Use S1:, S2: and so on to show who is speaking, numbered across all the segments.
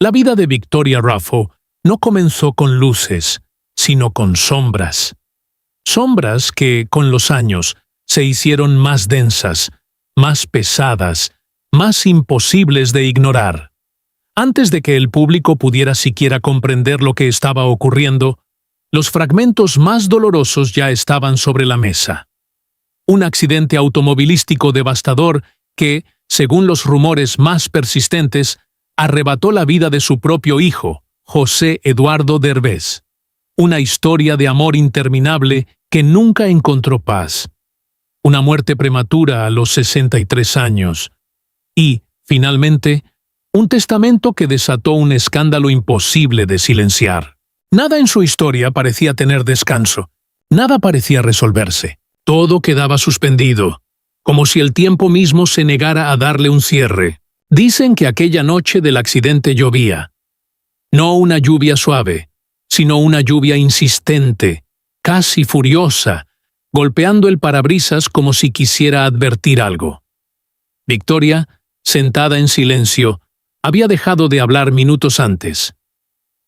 S1: La vida de Victoria Ruffo no comenzó con luces, sino con sombras. Sombras que, con los años, se hicieron más densas, más pesadas, más imposibles de ignorar. Antes de que el público pudiera siquiera comprender lo que estaba ocurriendo, los fragmentos más dolorosos ya estaban sobre la mesa. Un accidente automovilístico devastador que, según los rumores más persistentes, arrebató la vida de su propio hijo, José Eduardo Derbez. Una historia de amor interminable que nunca encontró paz. Una muerte prematura a los 63 años. Y, finalmente, un testamento que desató un escándalo imposible de silenciar. Nada en su historia parecía tener descanso. Nada parecía resolverse. Todo quedaba suspendido, como si el tiempo mismo se negara a darle un cierre. Dicen que aquella noche del accidente llovía. No una lluvia suave, sino una lluvia insistente, casi furiosa, golpeando el parabrisas como si quisiera advertir algo. Victoria, sentada en silencio, había dejado de hablar minutos antes.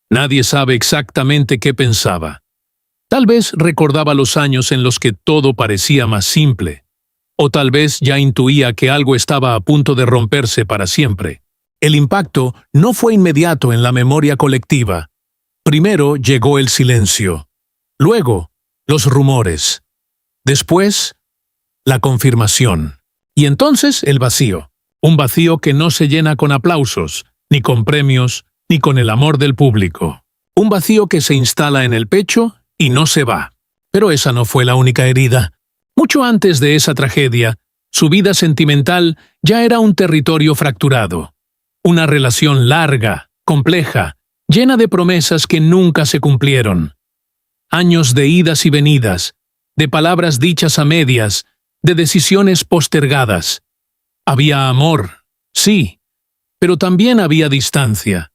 S1: Nadie sabe exactamente qué pensaba. Tal vez recordaba los años en los que todo parecía más simple, o tal vez ya intuía que algo estaba a punto de romperse para siempre. El impacto no fue inmediato en la memoria colectiva. Primero llegó el silencio, luego los rumores, después la confirmación, y entonces el vacío. Un vacío que no se llena con aplausos, ni con premios, ni con el amor del público. Un vacío que se instala en el pecho y no se va. Pero esa no fue la única herida. Mucho antes de esa tragedia, su vida sentimental ya era un territorio fracturado. Una relación larga, compleja, llena de promesas que nunca se cumplieron. Años de idas y venidas, de palabras dichas a medias, de decisiones postergadas. Había amor, sí, pero también había distancia.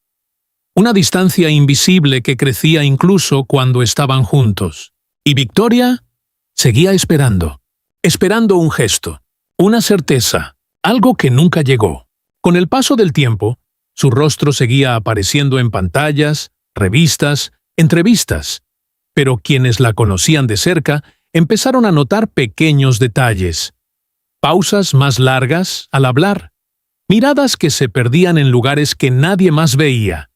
S1: Una distancia invisible que crecía incluso cuando estaban juntos. Y Victoria seguía esperando. Esperando un gesto, una certeza, algo que nunca llegó. Con el paso del tiempo, su rostro seguía apareciendo en pantallas, revistas, entrevistas. Pero quienes la conocían de cerca empezaron a notar pequeños detalles. Pausas más largas al hablar. Miradas que se perdían en lugares que nadie más veía.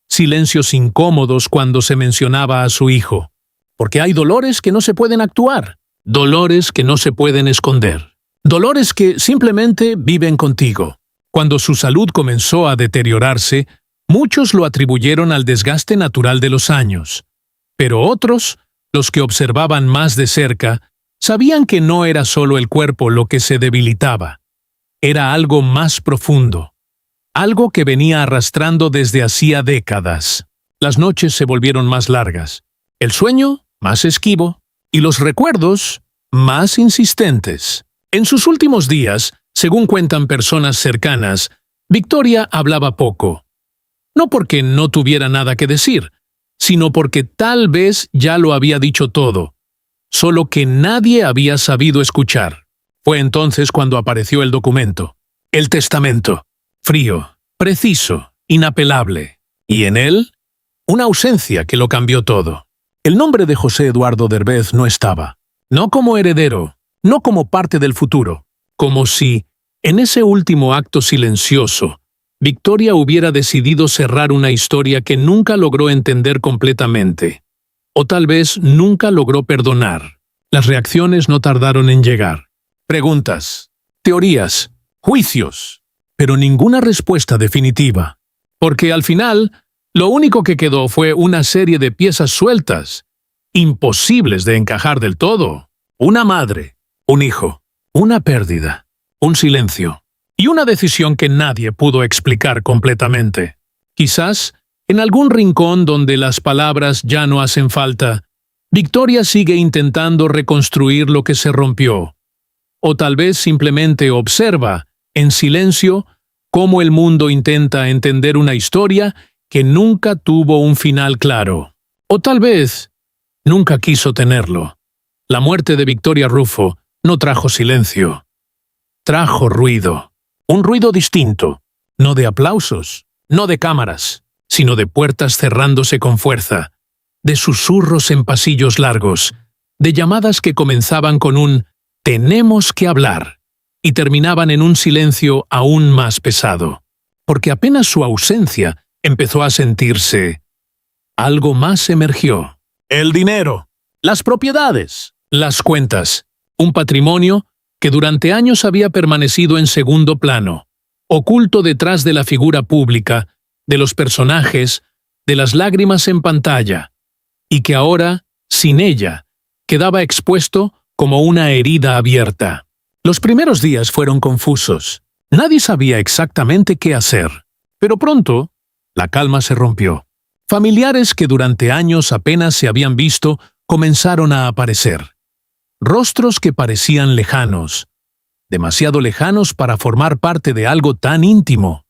S1: Silencios incómodos cuando se mencionaba a su hijo. Porque hay dolores que no se pueden actuar. Dolores que no se pueden esconder. Dolores que simplemente viven contigo. Cuando su salud comenzó a deteriorarse, muchos lo atribuyeron al desgaste natural de los años. Pero otros, los que observaban más de cerca, sabían que no era solo el cuerpo lo que se debilitaba. Era algo más profundo. Algo que venía arrastrando desde hacía décadas. Las noches se volvieron más largas. El sueño, más esquivo. Y los recuerdos, más insistentes. En sus últimos días, según cuentan personas cercanas, Victoria hablaba poco. No porque no tuviera nada que decir, sino porque tal vez ya lo había dicho todo, solo que nadie había sabido escuchar. Fue entonces cuando apareció el documento, el testamento, frío, preciso, inapelable, y en él, una ausencia que lo cambió todo. El nombre de José Eduardo Derbez no estaba, no como heredero, no como parte del futuro, como si, en ese último acto silencioso, Victoria hubiera decidido cerrar una historia que nunca logró entender completamente. O tal vez nunca logró perdonar. Las reacciones no tardaron en llegar. Preguntas, teorías, juicios, pero ninguna respuesta definitiva. Porque al final, lo único que quedó fue una serie de piezas sueltas, imposibles de encajar del todo. Una madre, un hijo, una pérdida, un silencio. Y una decisión que nadie pudo explicar completamente. Quizás, en algún rincón donde las palabras ya no hacen falta, Victoria sigue intentando reconstruir lo que se rompió. O tal vez simplemente observa, en silencio, cómo el mundo intenta entender una historia que nunca tuvo un final claro. O tal vez nunca quiso tenerlo. La muerte de Victoria Ruffo no trajo silencio. Trajo ruido. Un ruido distinto, no de aplausos, no de cámaras, sino de puertas cerrándose con fuerza, de susurros en pasillos largos, de llamadas que comenzaban con un «tenemos que hablar» y terminaban en un silencio aún más pesado, porque apenas su ausencia empezó a sentirse. Algo más emergió. El dinero, las propiedades, las cuentas, un patrimonio que durante años había permanecido en segundo plano, oculto detrás de la figura pública, de los personajes, de las lágrimas en pantalla, y que ahora, sin ella, quedaba expuesto como una herida abierta. Los primeros días fueron confusos. Nadie sabía exactamente qué hacer, pero pronto la calma se rompió. Familiares que durante años apenas se habían visto comenzaron a aparecer. Rostros que parecían lejanos, demasiado lejanos para formar parte de algo tan íntimo.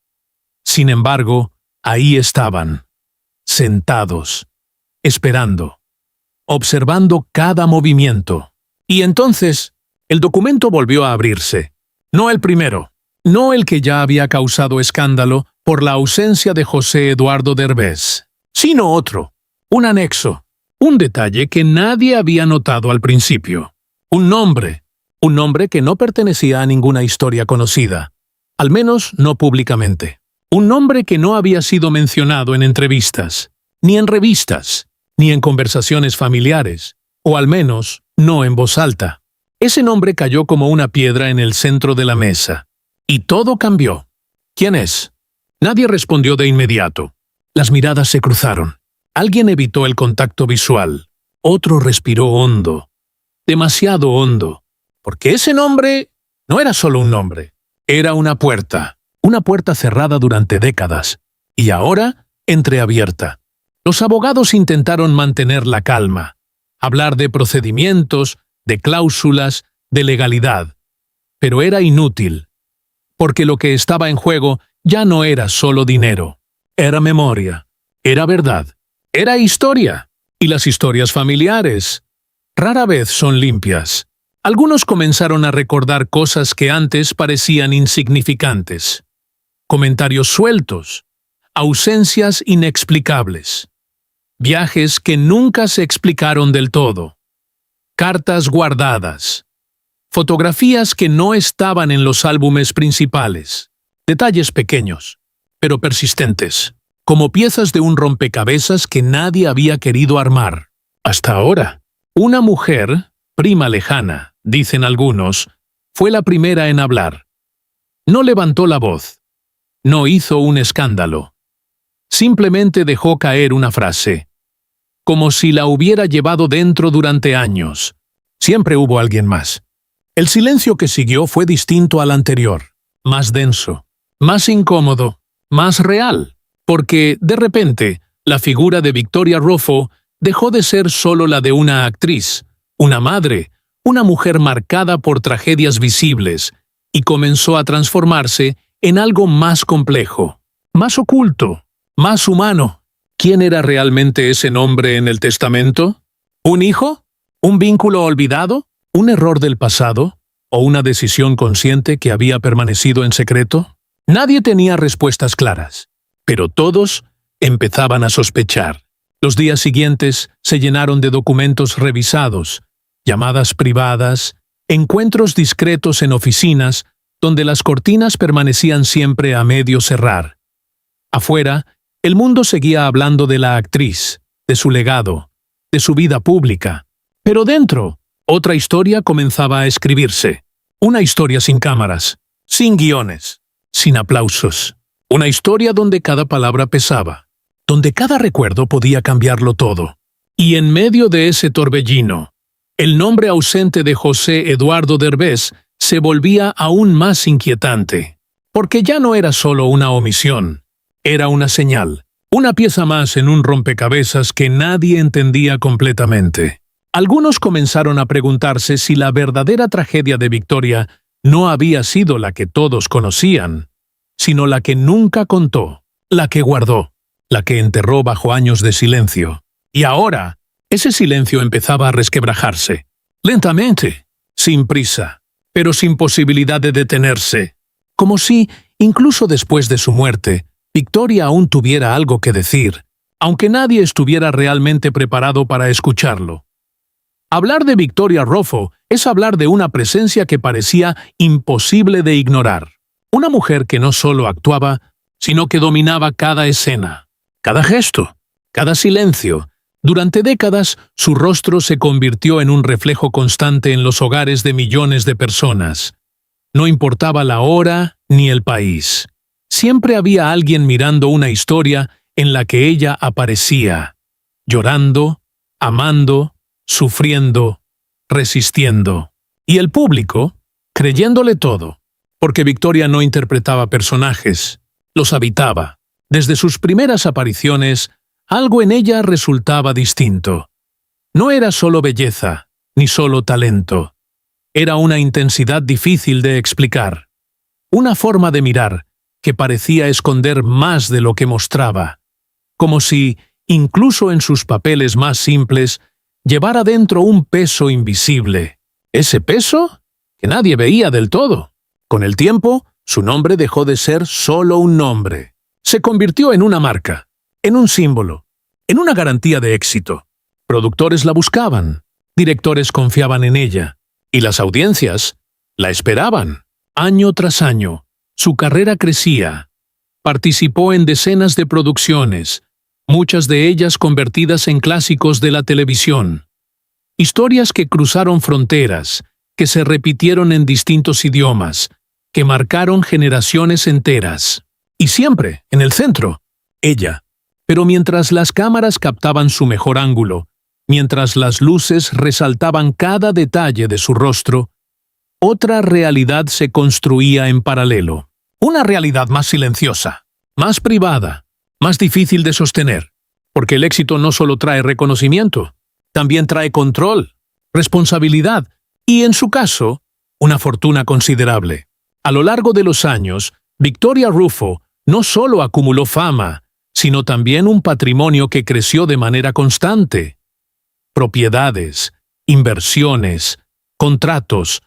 S1: Sin embargo, ahí estaban, sentados, esperando, observando cada movimiento. Y entonces, el documento volvió a abrirse. No el primero, no el que ya había causado escándalo por la ausencia de José Eduardo Derbez, sino otro, un anexo, un detalle que nadie había notado al principio. Un nombre que no pertenecía a ninguna historia conocida, al menos no públicamente. Un nombre que no había sido mencionado en entrevistas, ni en revistas, ni en conversaciones familiares, o al menos no en voz alta. Ese nombre cayó como una piedra en el centro de la mesa. Y todo cambió. ¿Quién es? Nadie respondió de inmediato. Las miradas se cruzaron. Alguien evitó el contacto visual. Otro respiró hondo. Demasiado hondo. Porque ese nombre no era solo un nombre. Era una puerta cerrada durante décadas, y ahora entreabierta. Los abogados intentaron mantener la calma, hablar de procedimientos, de cláusulas, de legalidad. Pero era inútil, porque lo que estaba en juego ya no era solo dinero. Era memoria, era verdad, era historia. Y las historias familiares rara vez son limpias. Algunos comenzaron a recordar cosas que antes parecían insignificantes. Comentarios sueltos, ausencias inexplicables, viajes que nunca se explicaron del todo, cartas guardadas, fotografías que no estaban en los álbumes principales, detalles pequeños, pero persistentes, como piezas de un rompecabezas que nadie había querido armar. Hasta ahora, una mujer, prima lejana, dicen algunos, fue la primera en hablar. No levantó la voz. No hizo un escándalo. Simplemente dejó caer una frase, como si la hubiera llevado dentro durante años. Siempre hubo alguien más. El silencio que siguió fue distinto al anterior, más denso, más incómodo, más real, porque, de repente, la figura de Victoria Ruffo dejó de ser solo la de una actriz, una madre, una mujer marcada por tragedias visibles, y comenzó a transformarse en algo más complejo, más oculto, más humano. ¿Quién era realmente ese nombre en el testamento? ¿Un hijo? ¿Un vínculo olvidado? ¿Un error del pasado? ¿O una decisión consciente que había permanecido en secreto? Nadie tenía respuestas claras, pero todos empezaban a sospechar. Los días siguientes se llenaron de documentos revisados, llamadas privadas, encuentros discretos en oficinas, donde las cortinas permanecían siempre a medio cerrar. Afuera, el mundo seguía hablando de la actriz, de su legado, de su vida pública. Pero dentro, otra historia comenzaba a escribirse. Una historia sin cámaras, sin guiones, sin aplausos. Una historia donde cada palabra pesaba, donde cada recuerdo podía cambiarlo todo. Y en medio de ese torbellino, el nombre ausente de José Eduardo Derbez se volvía aún más inquietante, porque ya no era solo una omisión, era una señal, una pieza más en un rompecabezas que nadie entendía completamente. Algunos comenzaron a preguntarse si la verdadera tragedia de Victoria no había sido la que todos conocían, sino la que nunca contó, la que guardó, la que enterró bajo años de silencio. Y ahora, ese silencio empezaba a resquebrajarse, lentamente, sin prisa, pero sin posibilidad de detenerse, como si, incluso después de su muerte, Victoria aún tuviera algo que decir, aunque nadie estuviera realmente preparado para escucharlo. Hablar de Victoria Ruffo es hablar de una presencia que parecía imposible de ignorar. Una mujer que no solo actuaba, sino que dominaba cada escena, cada gesto, cada silencio. Durante décadas, su rostro se convirtió en un reflejo constante en los hogares de millones de personas. No importaba la hora ni el país. Siempre había alguien mirando una historia en la que ella aparecía, llorando, amando, sufriendo, resistiendo. Y el público, creyéndole todo, porque Victoria no interpretaba personajes, los habitaba. Desde sus primeras apariciones, algo en ella resultaba distinto. No era solo belleza, ni solo talento. Era una intensidad difícil de explicar. Una forma de mirar que parecía esconder más de lo que mostraba. Como si, incluso en sus papeles más simples, llevara dentro un peso invisible. Ese peso que nadie veía del todo. Con el tiempo, su nombre dejó de ser solo un nombre. Se convirtió en una marca, en un símbolo, en una garantía de éxito. Productores la buscaban, directores confiaban en ella, y las audiencias la esperaban. Año tras año, su carrera crecía. Participó en decenas de producciones, muchas de ellas convertidas en clásicos de la televisión. Historias que cruzaron fronteras, que se repitieron en distintos idiomas, que marcaron generaciones enteras. Y siempre, en el centro, ella. Pero mientras las cámaras captaban su mejor ángulo, mientras las luces resaltaban cada detalle de su rostro, otra realidad se construía en paralelo. Una realidad más silenciosa, más privada, más difícil de sostener. Porque el éxito no solo trae reconocimiento, también trae control, responsabilidad y, en su caso, una fortuna considerable. A lo largo de los años, Victoria Ruffo no solo acumuló fama, sino también un patrimonio que creció de manera constante. Propiedades, inversiones, contratos,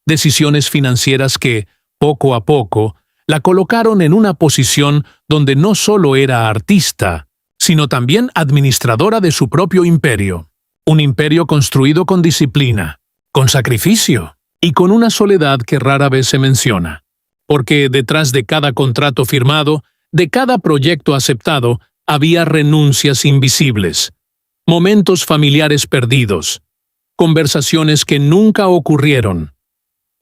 S1: decisiones financieras que, poco a poco, la colocaron en una posición donde no solo era artista, sino también administradora de su propio imperio. Un imperio construido con disciplina, con sacrificio y con una soledad que rara vez se menciona. Porque detrás de cada contrato firmado, de cada proyecto aceptado, había renuncias invisibles, momentos familiares perdidos, conversaciones que nunca ocurrieron,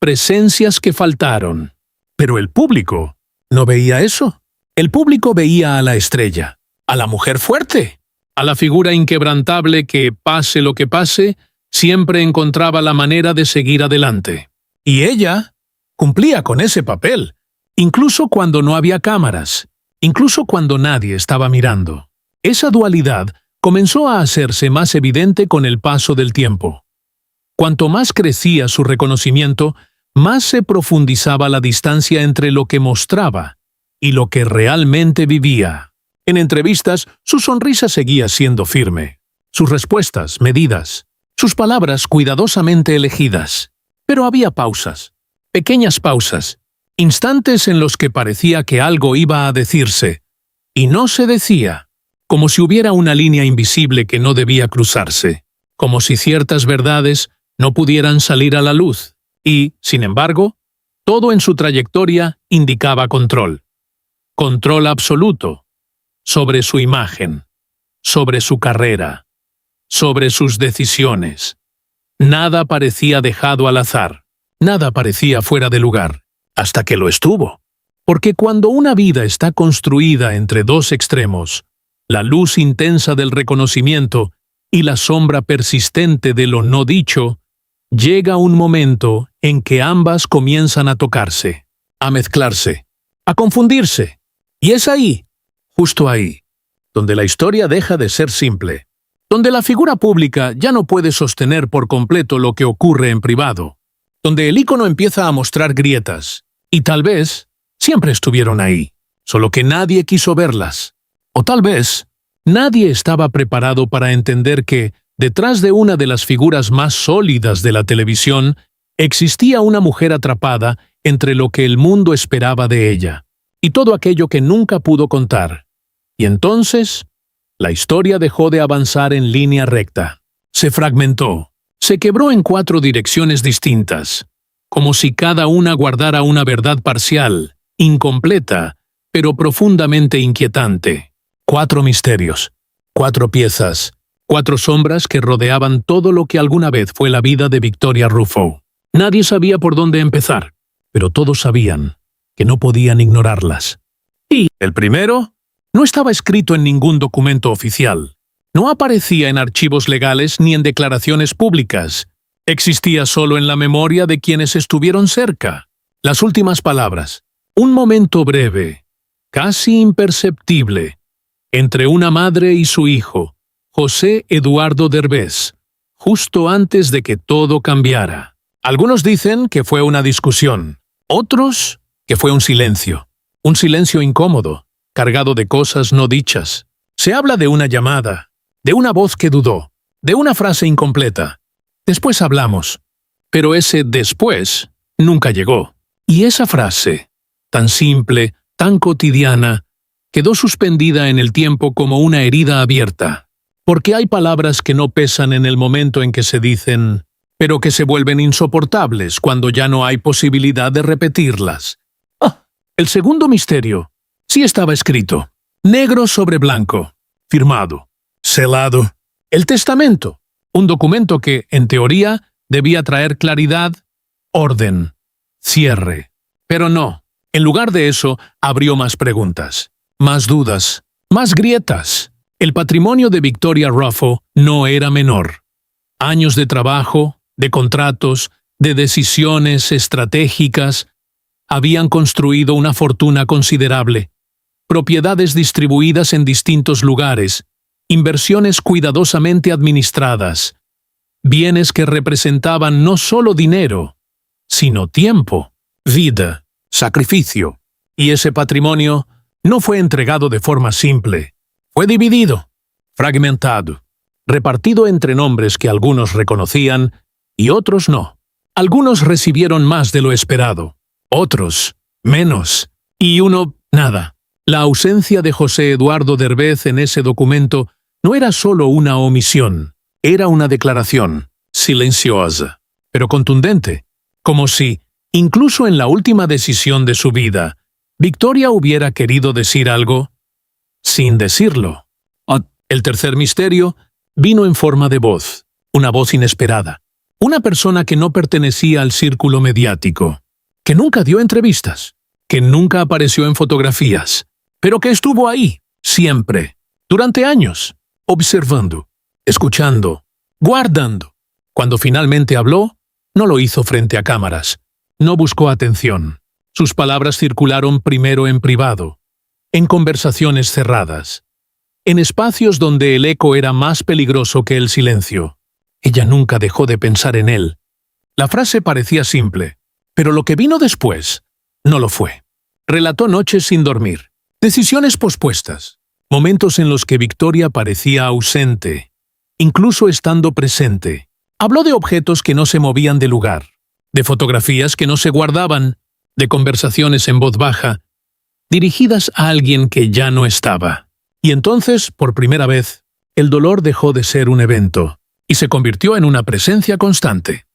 S1: presencias que faltaron. Pero el público no veía eso. El público veía a la estrella, a la mujer fuerte, a la figura inquebrantable que, pase lo que pase, siempre encontraba la manera de seguir adelante. Y ella cumplía con ese papel, incluso cuando no había cámaras, incluso cuando nadie estaba mirando. Esa dualidad comenzó a hacerse más evidente con el paso del tiempo. Cuanto más crecía su reconocimiento, más se profundizaba la distancia entre lo que mostraba y lo que realmente vivía. En entrevistas, su sonrisa seguía siendo firme, sus respuestas medidas, sus palabras cuidadosamente elegidas. Pero había pausas, pequeñas pausas, instantes en los que parecía que algo iba a decirse, y no se decía, como si hubiera una línea invisible que no debía cruzarse, como si ciertas verdades no pudieran salir a la luz. Y, sin embargo, todo en su trayectoria indicaba control. Control absoluto. Sobre su imagen. Sobre su carrera. Sobre sus decisiones. Nada parecía dejado al azar. Nada parecía fuera de lugar. Hasta que lo estuvo. Porque cuando una vida está construida entre dos extremos, la luz intensa del reconocimiento y la sombra persistente de lo no dicho, llega un momento en que ambas comienzan a tocarse, a mezclarse, a confundirse. Y es ahí, justo ahí, donde la historia deja de ser simple, donde la figura pública ya no puede sostener por completo lo que ocurre en privado, donde el ícono empieza a mostrar grietas, y tal vez siempre estuvieron ahí, solo que nadie quiso verlas. O tal vez nadie estaba preparado para entender que, detrás de una de las figuras más sólidas de la televisión, existía una mujer atrapada entre lo que el mundo esperaba de ella y todo aquello que nunca pudo contar. Y entonces, la historia dejó de avanzar en línea recta. Se fragmentó, se quebró en 4 direcciones distintas, como si cada una guardara una verdad parcial, incompleta, pero profundamente inquietante. 4 misterios, 4 piezas, 4 sombras que rodeaban todo lo que alguna vez fue la vida de Victoria Ruffo. Nadie sabía por dónde empezar, pero todos sabían que no podían ignorarlas. Y el primero no estaba escrito en ningún documento oficial. No aparecía en archivos legales ni en declaraciones públicas. Existía solo en la memoria de quienes estuvieron cerca. Las últimas palabras. Un momento breve, casi imperceptible, entre una madre y su hijo, José Eduardo Derbez, justo antes de que todo cambiara. Algunos dicen que fue una discusión, otros que fue un silencio incómodo, cargado de cosas no dichas. Se habla de una llamada, de una voz que dudó, de una frase incompleta. Después hablamos, pero ese después nunca llegó. Y esa frase, tan simple, tan cotidiana, quedó suspendida en el tiempo como una herida abierta. Porque hay palabras que no pesan en el momento en que se dicen, pero que se vuelven insoportables cuando ya no hay posibilidad de repetirlas. El segundo misterio sí estaba escrito, negro sobre blanco, firmado, selado. El testamento, un documento que, en teoría, debía traer claridad, orden, cierre. Pero no, en lugar de eso, abrió más preguntas, más dudas, más grietas. El patrimonio de Victoria Ruffo no era menor. Años de trabajo, de contratos, de decisiones estratégicas, habían construido una fortuna considerable, propiedades distribuidas en distintos lugares, inversiones cuidadosamente administradas, bienes que representaban no solo dinero, sino tiempo, vida, sacrificio. Y ese patrimonio no fue entregado de forma simple. Fue dividido, fragmentado, repartido entre nombres que algunos reconocían y otros no. Algunos recibieron más de lo esperado, otros menos, y uno nada. La ausencia de José Eduardo Derbez en ese documento no era solo una omisión, era una declaración, silenciosa, pero contundente, como si, incluso en la última decisión de su vida, Victoria hubiera querido decir algo sin decirlo. El tercer misterio vino en forma de voz, una voz inesperada. Una persona que no pertenecía al círculo mediático, que nunca dio entrevistas, que nunca apareció en fotografías, pero que estuvo ahí, siempre, durante años, observando, escuchando, guardando. Cuando finalmente habló, no lo hizo frente a cámaras, no buscó atención. Sus palabras circularon primero en privado, en conversaciones cerradas, en espacios donde el eco era más peligroso que el silencio. Ella nunca dejó de pensar en él. La frase parecía simple, pero lo que vino después no lo fue. Relató noches sin dormir, decisiones pospuestas, momentos en los que Victoria parecía ausente, incluso estando presente. Habló de objetos que no se movían de lugar, de fotografías que no se guardaban, de conversaciones en voz baja, dirigidas a alguien que ya no estaba. Y entonces, por primera vez, el dolor dejó de ser un evento y se convirtió en una presencia constante.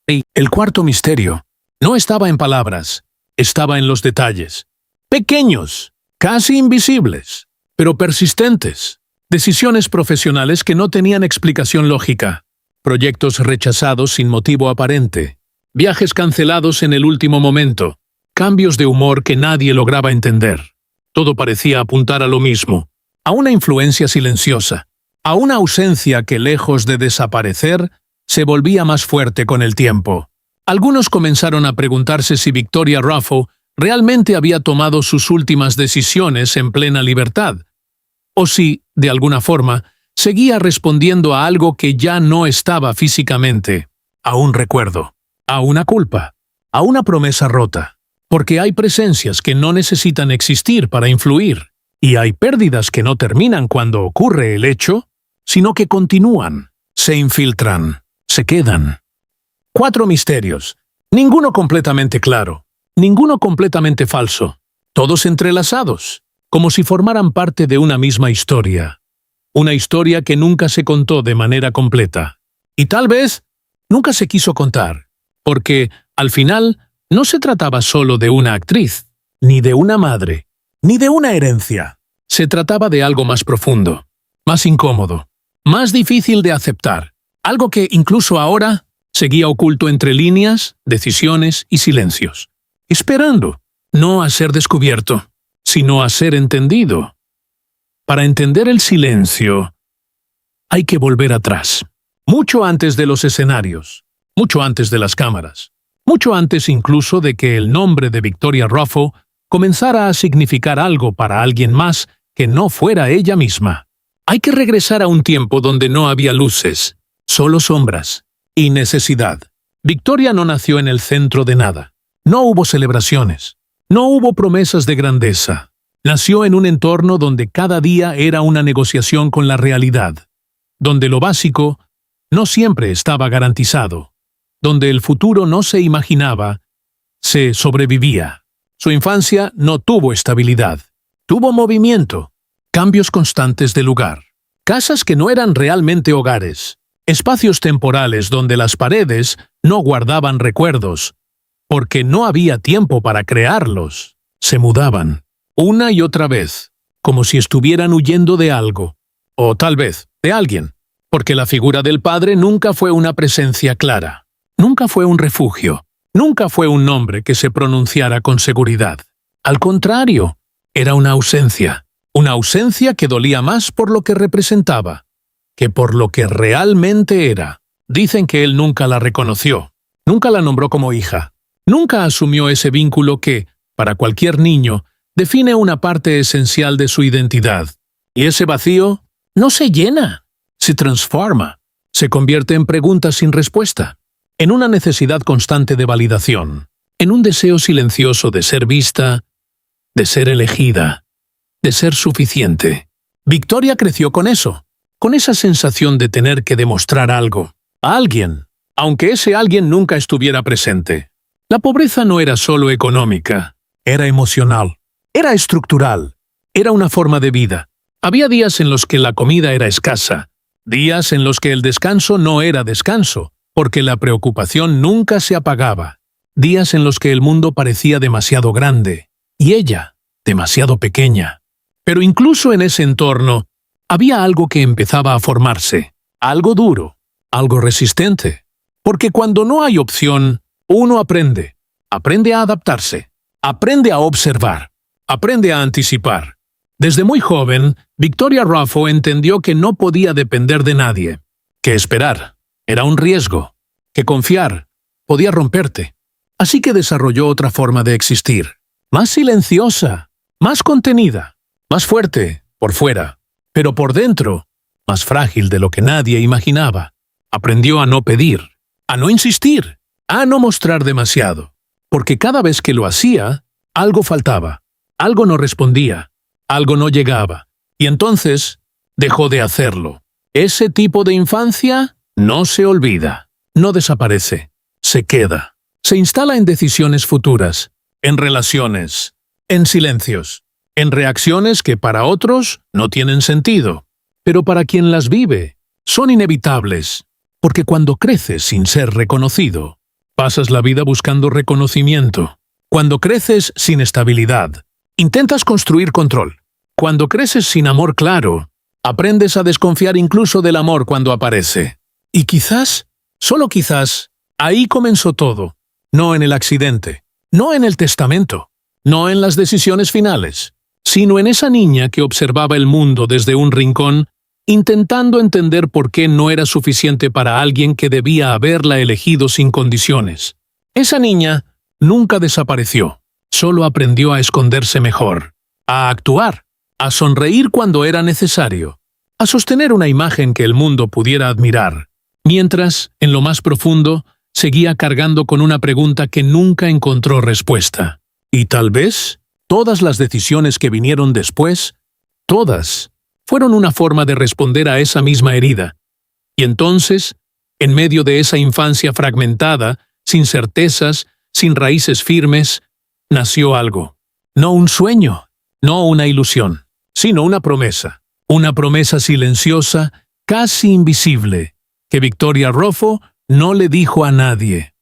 S1: Y el cuarto misterio no estaba en palabras, estaba en los detalles. Pequeños, casi invisibles, pero persistentes. Decisiones profesionales que no tenían explicación lógica. Proyectos rechazados sin motivo aparente. Viajes cancelados en el último momento. Cambios de humor que nadie lograba entender. Todo parecía apuntar a lo mismo, a una influencia silenciosa, a una ausencia que, lejos de desaparecer, se volvía más fuerte con el tiempo. Algunos comenzaron a preguntarse si Victoria Ruffo realmente había tomado sus últimas decisiones en plena libertad, o si, de alguna forma, seguía respondiendo a algo que ya no estaba físicamente, a un recuerdo, a una culpa, a una promesa rota. Porque hay presencias que no necesitan existir para influir, y hay pérdidas que no terminan cuando ocurre el hecho, sino que continúan, se infiltran, se quedan. 4 misterios, ninguno completamente claro, ninguno completamente falso, todos entrelazados, como si formaran parte de una misma historia. Una historia que nunca se contó de manera completa. Y tal vez nunca se quiso contar, porque, al final, no se trataba solo de una actriz, ni de una madre, ni de una herencia. Se trataba de algo más profundo, más incómodo, más difícil de aceptar, algo que incluso ahora seguía oculto entre líneas, decisiones y silencios, esperando, no a ser descubierto, sino a ser entendido. Para entender el silencio, hay que volver atrás, mucho antes de los escenarios, mucho antes de las cámaras, mucho antes incluso de que el nombre de Victoria Ruffo comenzara a significar algo para alguien más que no fuera ella misma. Hay que regresar a un tiempo donde no había luces, solo sombras y necesidad. Victoria no nació en el centro de nada. No hubo celebraciones. No hubo promesas de grandeza. Nació en un entorno donde cada día era una negociación con la realidad, donde lo básico no siempre estaba garantizado, donde el futuro no se imaginaba, se sobrevivía. Su infancia no tuvo estabilidad. Tuvo movimiento, cambios constantes de lugar, casas que no eran realmente hogares, espacios temporales donde las paredes no guardaban recuerdos, porque no había tiempo para crearlos. Se mudaban, una y otra vez, como si estuvieran huyendo de algo, o tal vez de alguien, porque la figura del padre nunca fue una presencia clara, nunca fue un refugio, nunca fue un nombre que se pronunciara con seguridad. Al contrario, era una ausencia que dolía más por lo que representaba, que por lo que realmente era. Dicen que él nunca la reconoció, nunca la nombró como hija, nunca asumió ese vínculo que, para cualquier niño, define una parte esencial de su identidad. Y ese vacío no se llena, se transforma, se convierte en preguntas sin respuesta, en una necesidad constante de validación, en un deseo silencioso de ser vista, de ser elegida, de ser suficiente. Victoria creció con eso, con esa sensación de tener que demostrar algo, a alguien, aunque ese alguien nunca estuviera presente. La pobreza no era solo económica, era emocional, era estructural, era una forma de vida. Había días en los que la comida era escasa, días en los que el descanso no era descanso, porque la preocupación nunca se apagaba, días en los que el mundo parecía demasiado grande, y ella, demasiado pequeña. Pero incluso en ese entorno, había algo que empezaba a formarse, algo duro, algo resistente. Porque cuando no hay opción, uno aprende a adaptarse, aprende a observar, aprende a anticipar. Desde muy joven, Victoria Ruffo entendió que no podía depender de nadie, que esperar era un riesgo, que confiar podía romperte. Así que desarrolló otra forma de existir, más silenciosa, más contenida, más fuerte por fuera, pero por dentro, más frágil de lo que nadie imaginaba. Aprendió a no pedir, a no insistir, a no mostrar demasiado, porque cada vez que lo hacía, algo faltaba, algo no respondía, algo no llegaba, y entonces dejó de hacerlo. Ese tipo de infancia no se olvida, no desaparece, se queda, se instala en decisiones futuras, en relaciones, en silencios, en reacciones que para otros no tienen sentido, pero para quien las vive, son inevitables, porque cuando creces sin ser reconocido, pasas la vida buscando reconocimiento. Cuando creces sin estabilidad, intentas construir control. Cuando creces sin amor claro, aprendes a desconfiar incluso del amor cuando aparece. Y quizás, solo quizás, ahí comenzó todo, no en el accidente, no en el testamento, no en las decisiones finales, sino en esa niña que observaba el mundo desde un rincón, intentando entender por qué no era suficiente para alguien que debía haberla elegido sin condiciones. Esa niña nunca desapareció, solo aprendió a esconderse mejor, a actuar, a sonreír cuando era necesario, a sostener una imagen que el mundo pudiera admirar, mientras, en lo más profundo, seguía cargando con una pregunta que nunca encontró respuesta. Y tal vez, todas las decisiones que vinieron después, todas, fueron una forma de responder a esa misma herida. Y entonces, en medio de esa infancia fragmentada, sin certezas, sin raíces firmes, nació algo. No un sueño, no una ilusión, sino una promesa silenciosa, casi invisible, que Victoria Ruffo no le dijo a nadie,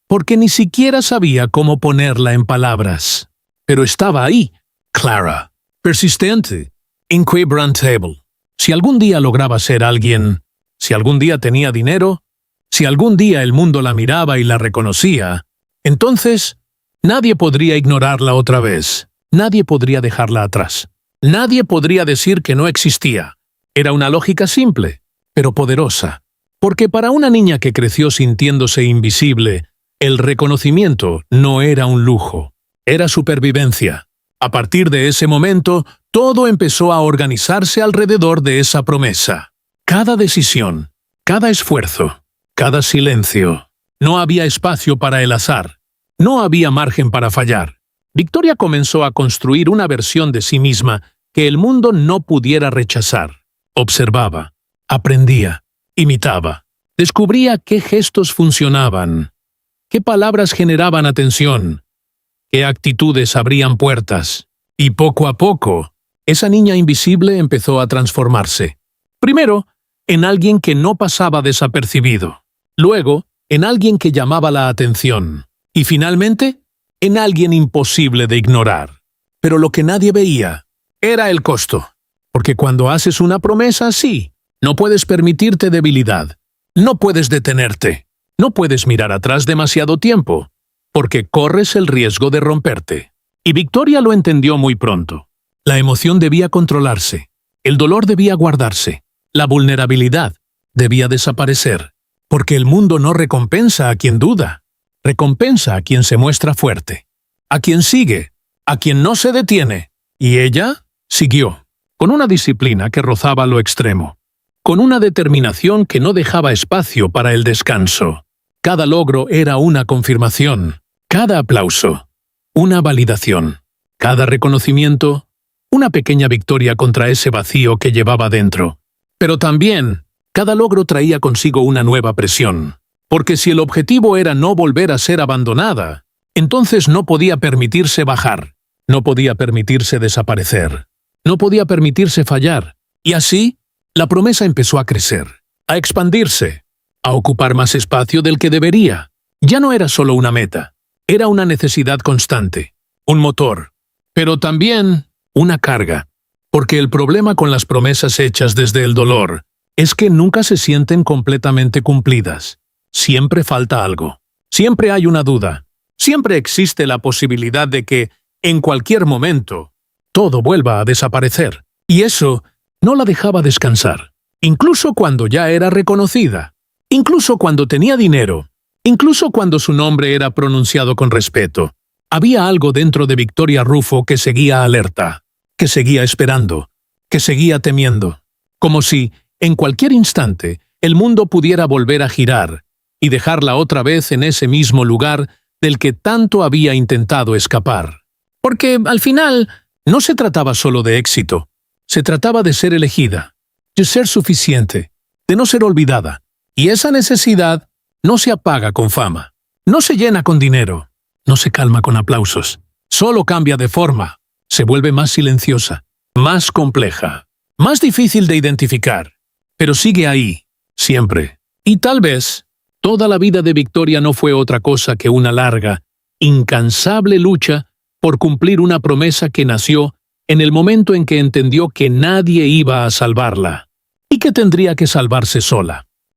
S1: porque ni siquiera sabía cómo ponerla en palabras. Pero estaba ahí, clara, persistente, inquebrantable. Si algún día lograba ser alguien, si algún día tenía dinero, si algún día el mundo la miraba y la reconocía, entonces nadie podría ignorarla otra vez, nadie podría dejarla atrás, nadie podría decir que no existía. Era una lógica simple, pero poderosa, porque para una niña que creció sintiéndose invisible, el reconocimiento no era un lujo, era supervivencia. A partir de ese momento, todo empezó a organizarse alrededor de esa promesa. Cada decisión, cada esfuerzo, cada silencio. No había espacio para el azar. No había margen para fallar. Victoria comenzó a construir una versión de sí misma que el mundo no pudiera rechazar. Observaba, aprendía, imitaba. Descubría qué gestos funcionaban, qué palabras generaban atención, qué actitudes abrían puertas. Y poco a poco, esa niña invisible empezó a transformarse. Primero, en alguien que no pasaba desapercibido. Luego, en alguien que llamaba la atención. Y finalmente, en alguien imposible de ignorar. Pero lo que nadie veía era el costo. Porque cuando haces una promesa, sí, no puedes permitirte debilidad. No puedes detenerte. No puedes mirar atrás demasiado tiempo, porque corres el riesgo de romperte. Y Victoria lo entendió muy pronto. La emoción debía controlarse. El dolor debía guardarse. La vulnerabilidad debía desaparecer. Porque el mundo no recompensa a quien duda. Recompensa a quien se muestra fuerte. A quien sigue. A quien no se detiene. Y ella siguió. Con una disciplina que rozaba lo extremo. Con una determinación que no dejaba espacio para el descanso. Cada logro era una confirmación. Cada aplauso, una validación. Cada reconocimiento, una pequeña victoria contra ese vacío que llevaba dentro. Pero también, cada logro traía consigo una nueva presión. Porque si el objetivo era no volver a ser abandonada, entonces no podía permitirse bajar. No podía permitirse desaparecer. No podía permitirse fallar. Y así, la promesa empezó a crecer, a expandirse, a ocupar más espacio del que debería. Ya no era solo una meta. Era una necesidad constante, un motor, pero también una carga, porque el problema con las promesas hechas desde el dolor es que nunca se sienten completamente cumplidas. Siempre falta algo, siempre hay una duda, siempre existe la posibilidad de que, en cualquier momento, todo vuelva a desaparecer. Y eso no la dejaba descansar, incluso cuando ya era reconocida, incluso cuando tenía dinero. Incluso cuando su nombre era pronunciado con respeto, había algo dentro de Victoria Ruffo que seguía alerta, que seguía esperando, que seguía temiendo, como si, en cualquier instante, el mundo pudiera volver a girar y dejarla otra vez en ese mismo lugar del que tanto había intentado escapar. Porque, al final, no se trataba solo de éxito, se trataba de ser elegida, de ser suficiente, de no ser olvidada, y esa necesidad no se apaga con fama, no se llena con dinero, no se calma con aplausos, solo cambia de forma, se vuelve más silenciosa, más compleja, más difícil de identificar, pero sigue ahí, siempre. Y tal vez, toda la vida de Victoria no fue otra cosa que una larga, incansable lucha por cumplir una promesa que nació en el momento en que entendió que nadie iba a salvarla, y que tendría que salvarse sola.